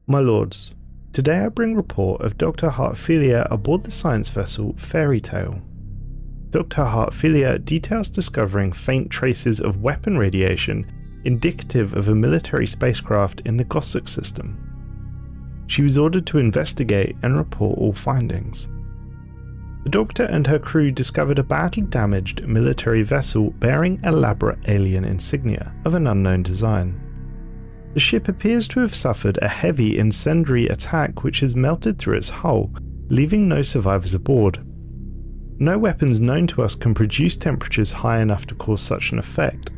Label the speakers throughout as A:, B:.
A: My lords, today I bring report of Dr. Heartfilia aboard the science vessel Fairy Tale. Dr. Heartfilia details discovering faint traces of weapon radiation indicative of a military spacecraft in the Gossip system. She was ordered to investigate and report all findings. The Doctor and her crew discovered a badly damaged military vessel bearing elaborate alien insignia of an unknown design. The ship appears to have suffered a heavy incendiary attack which has melted through its hull, leaving no survivors aboard. No weapons known to us can produce temperatures high enough to cause such an effect,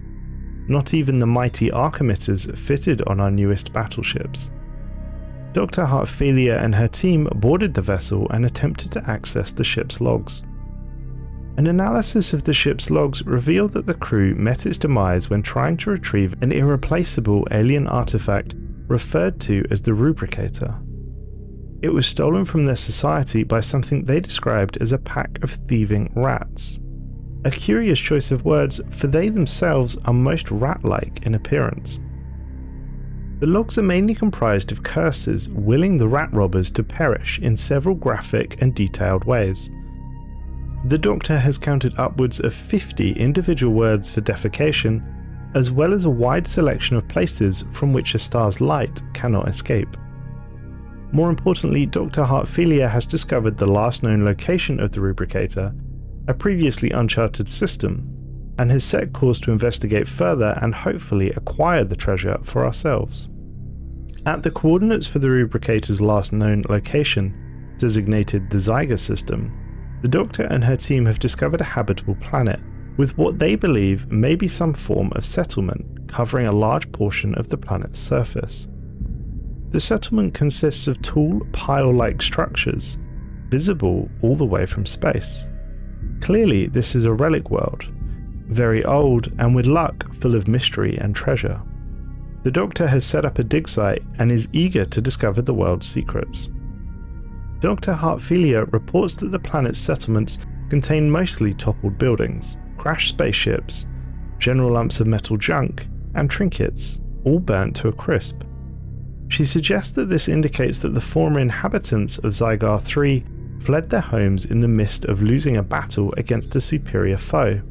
A: not even the mighty arc emitters fitted on our newest battleships. Dr. Heartfilia and her team boarded the vessel and attempted to access the ship's logs. An analysis of the ship's logs revealed that the crew met its demise when trying to retrieve an irreplaceable alien artifact referred to as the Rubricator. It was stolen from their society by something they described as a pack of thieving rats. A curious choice of words, for they themselves are most rat-like in appearance. The logs are mainly comprised of curses willing the rat robbers to perish in several graphic and detailed ways. The Doctor has counted upwards of 50 individual words for defecation, as well as a wide selection of places from which a star's light cannot escape. More importantly, Dr. Heartfilia has discovered the last known location of the Rubricator, a previously uncharted system, and has set course to investigate further and hopefully acquire the treasure for ourselves. At the coordinates for the Rubricator's last known location, designated the Zyga system, the Doctor and her team have discovered a habitable planet with what they believe may be some form of settlement covering a large portion of the planet's surface. The settlement consists of tall, pile-like structures, visible all the way from space. Clearly, this is a relic world, very old and with luck full of mystery and treasure. The Doctor has set up a dig site and is eager to discover the world's secrets. Dr. Heartfilia reports that the planet's settlements contain mostly toppled buildings, crashed spaceships, general lumps of metal junk, and trinkets, all burnt to a crisp. She suggests that this indicates that the former inhabitants of Zygar 3 fled their homes in the midst of losing a battle against a superior foe.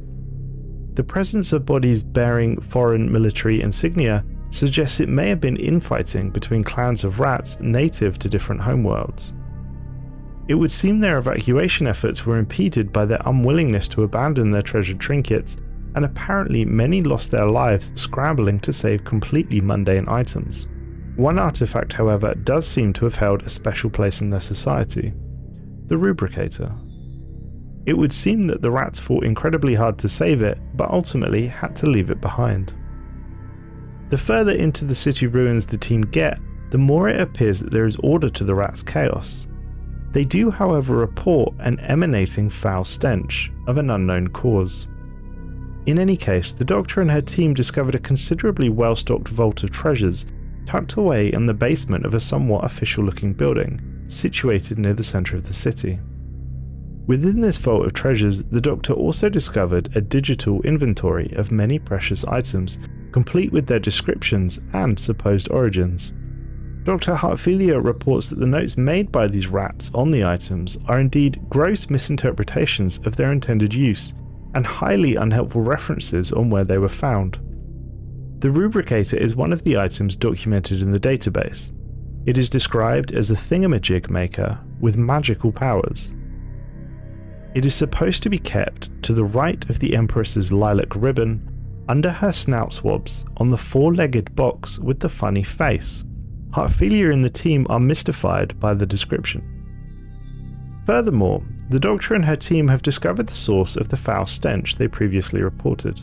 A: The presence of bodies bearing foreign military insignia suggests it may have been infighting between clans of rats native to different homeworlds. It would seem their evacuation efforts were impeded by their unwillingness to abandon their treasured trinkets, and apparently many lost their lives scrambling to save completely mundane items. One artifact, however, does seem to have held a special place in their society: the Rubricator. It would seem that the rats fought incredibly hard to save it, but ultimately had to leave it behind. The further into the city ruins the team get, the more it appears that there is order to the rats' chaos. They do, however, report an emanating foul stench of an unknown cause. In any case, the Doctor and her team discovered a considerably well-stocked vault of treasures tucked away in the basement of a somewhat official-looking building, situated near the centre of the city. Within this vault of treasures, the Doctor also discovered a digital inventory of many precious items, complete with their descriptions and supposed origins. Dr. Heartfilia reports that the notes made by these rats on the items are indeed gross misinterpretations of their intended use, and highly unhelpful references on where they were found. The Rubricator is one of the items documented in the database. It is described as a thingamajig maker with magical powers. It is supposed to be kept to the right of the Empress's lilac ribbon, under her snout swabs, on the four-legged box with the funny face. Heartfilia and the team are mystified by the description. Furthermore, the Doctor and her team have discovered the source of the foul stench they previously reported.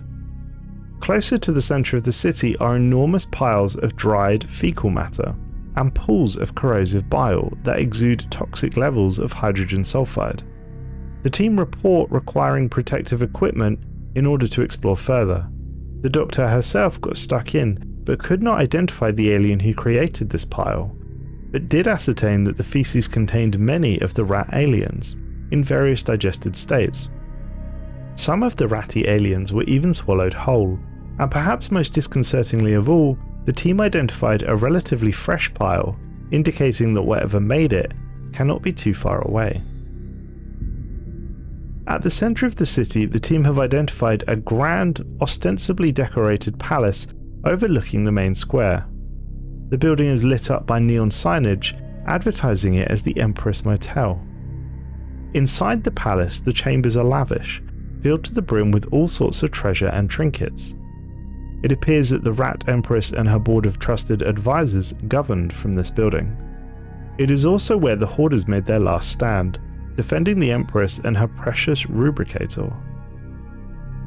A: Closer to the centre of the city are enormous piles of dried fecal matter and pools of corrosive bile that exude toxic levels of hydrogen sulfide. The team report requiring protective equipment in order to explore further. The Doctor herself got stuck in, but could not identify the alien who created this pile, but did ascertain that the feces contained many of the rat aliens, in various digested states. Some of the ratty aliens were even swallowed whole, and perhaps most disconcertingly of all, the team identified a relatively fresh pile indicating that whatever made it cannot be too far away. At the centre of the city, the team have identified a grand, ostensibly decorated palace overlooking the main square. The building is lit up by neon signage, advertising it as the Empress Motel. Inside the palace, the chambers are lavish, filled to the brim with all sorts of treasure and trinkets. It appears that the Rat Empress and her board of trusted advisors governed from this building. It is also where the Hoarders made their last stand, defending the Empress and her precious Rubricator.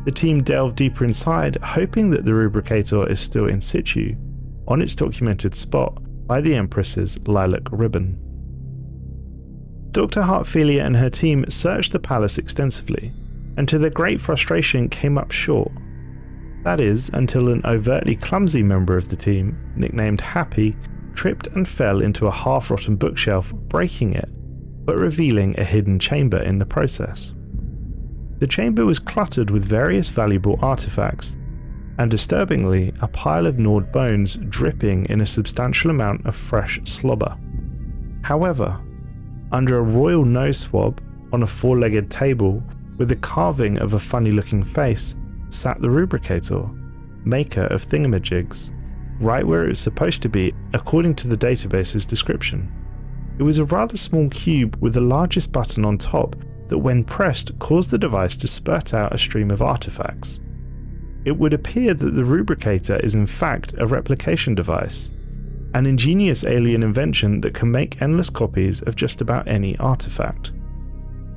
A: The team delved deeper inside, hoping that the Rubricator is still in situ, on its documented spot by the Empress's lilac ribbon. Dr. Hartfilia and her team searched the palace extensively, and to their great frustration came up short. That is, until an overtly clumsy member of the team, nicknamed Happy, tripped and fell into a half-rotten bookshelf, breaking it, but revealing a hidden chamber in the process. The chamber was cluttered with various valuable artifacts, and disturbingly, a pile of gnawed bones dripping in a substantial amount of fresh slobber. However, under a royal nose swab on a four-legged table with the carving of a funny-looking face sat the Rubricator, maker of thingamajigs, right where it was supposed to be according to the database's description. It was a rather small cube with the largest button on top that when pressed caused the device to spurt out a stream of artifacts. It would appear that the Rubricator is in fact a replication device, an ingenious alien invention that can make endless copies of just about any artifact.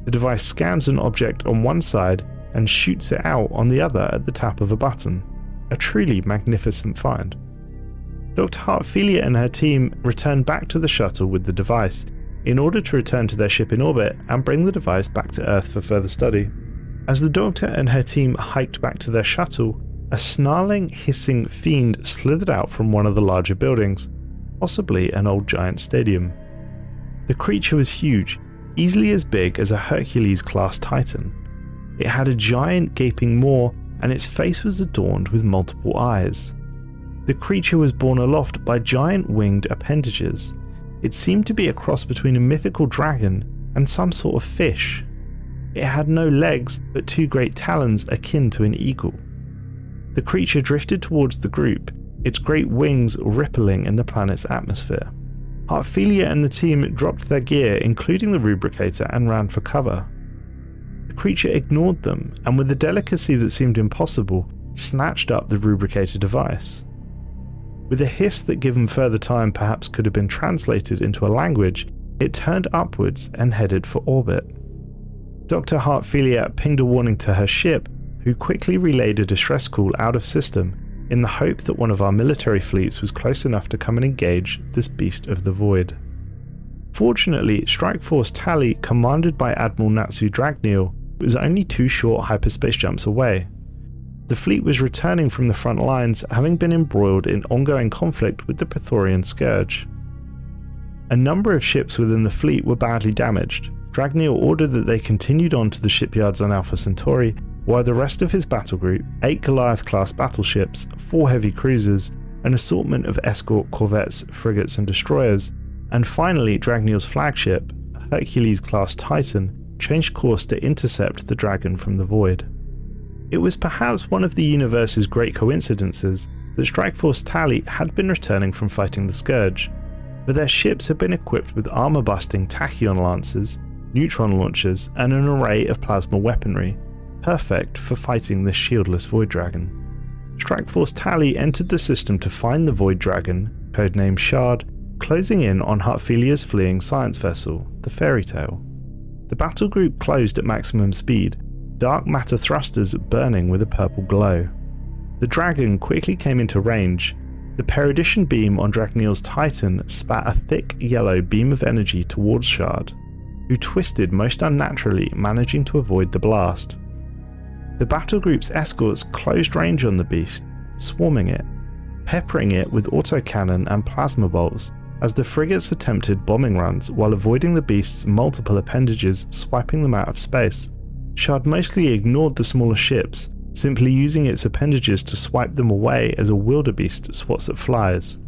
A: The device scans an object on one side and shoots it out on the other at the tap of a button. A truly magnificent find. Dr. Hartfilia and her team returned back to the shuttle with the device in order to return to their ship in orbit and bring the device back to Earth for further study. As the Doctor and her team hiked back to their shuttle, a snarling, hissing fiend slithered out from one of the larger buildings, possibly an old giant stadium. The creature was huge, easily as big as a Hercules-class Titan. It had a giant gaping maw, and its face was adorned with multiple eyes. The creature was borne aloft by giant winged appendages. It seemed to be a cross between a mythical dragon and some sort of fish. It had no legs, but two great talons akin to an eagle. The creature drifted towards the group, its great wings rippling in the planet's atmosphere. Hartfilia and the team dropped their gear, including the Rubricator, and ran for cover. The creature ignored them, and with a delicacy that seemed impossible, snatched up the Rubricator device. With a hiss that given further time perhaps could have been translated into a language, it turned upwards and headed for orbit. Dr. Hartfilia pinged a warning to her ship, who quickly relayed a distress call out of system in the hope that one of our military fleets was close enough to come and engage this beast of the void. Fortunately, Strike Force Tally, commanded by Admiral Natsu Dragneel, was only 2 short hyperspace jumps away. The fleet was returning from the front lines, having been embroiled in ongoing conflict with the Praetorian Scourge. A number of ships within the fleet were badly damaged. Dragneel ordered that they continued on to the shipyards on Alpha Centauri, while the rest of his battle group, 8 Goliath-class battleships, 4 heavy cruisers, an assortment of escort corvettes, frigates and destroyers, and finally Dragneel's flagship, a Hercules-class Titan, changed course to intercept the Dragon from the void. It was perhaps one of the universe's great coincidences that Strike Force Tally had been returning from fighting the Scourge, but their ships had been equipped with armor-busting tachyon lancers, neutron launchers, and an array of plasma weaponry, perfect for fighting this shieldless Void Dragon. Strike Force Tally entered the system to find the Void Dragon, codenamed Shard, closing in on Hartfilia's fleeing science vessel, the Fairy Tale. The battle group closed at maximum speed, dark matter thrusters burning with a purple glow. The Dragon quickly came into range. The Peridition beam on Dragneel's Titan spat a thick yellow beam of energy towards Shard, who twisted most unnaturally, managing to avoid the blast. The battle group's escorts closed range on the beast, swarming it, peppering it with autocannon and plasma bolts as the frigates attempted bombing runs while avoiding the beast's multiple appendages swiping them out of space. Shard mostly ignored the smaller ships, simply using its appendages to swipe them away as a wildebeest swats at flies.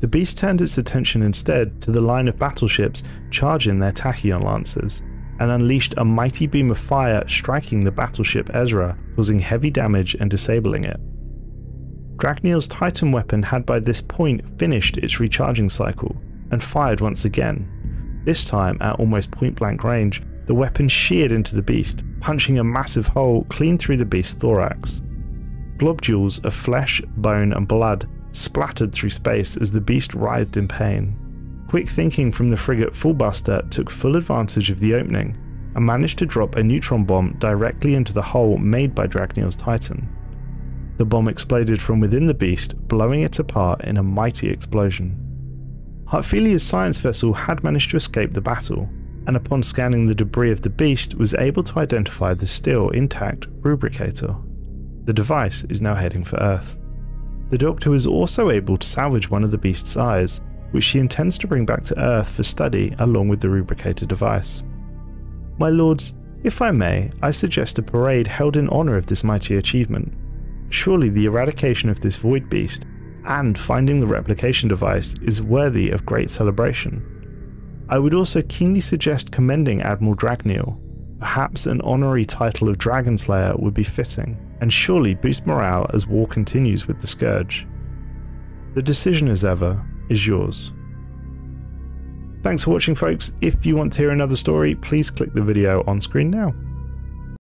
A: the beast turned its attention instead to the line of battleships charging their tachyon lancers, and unleashed a mighty beam of fire striking the battleship Ezra, causing heavy damage and disabling it. Dragnel's Titan weapon had by this point finished its recharging cycle, and fired once again. This time, at almost point-blank range, the weapon sheared into the beast, punching a massive hole clean through the beast's thorax. Globules of flesh, bone and blood splattered through space as the beast writhed in pain. Quick thinking from the frigate Fullbuster took full advantage of the opening, and managed to drop a neutron bomb directly into the hole made by Dragnel's Titan. The bomb exploded from within the beast, blowing it apart in a mighty explosion. Hartfilia's science vessel had managed to escape the battle, and upon scanning the debris of the beast was able to identify the still intact Rubricator. The device is now heading for Earth. The Doctor was also able to salvage one of the beast's eyes, which she intends to bring back to Earth for study along with the Rubricator device. My lords, if I may, I suggest a parade held in honour of this mighty achievement. Surely the eradication of this void beast, and finding the replication device, is worthy of great celebration. I would also keenly suggest commending Admiral Dragnel. Perhaps an honorary title of Dragon Slayer would be fitting, and surely boost morale as war continues with the Scourge. The decision, as ever, is yours. Thanks for watching, folks. If you want to hear another story, please click the video on screen now.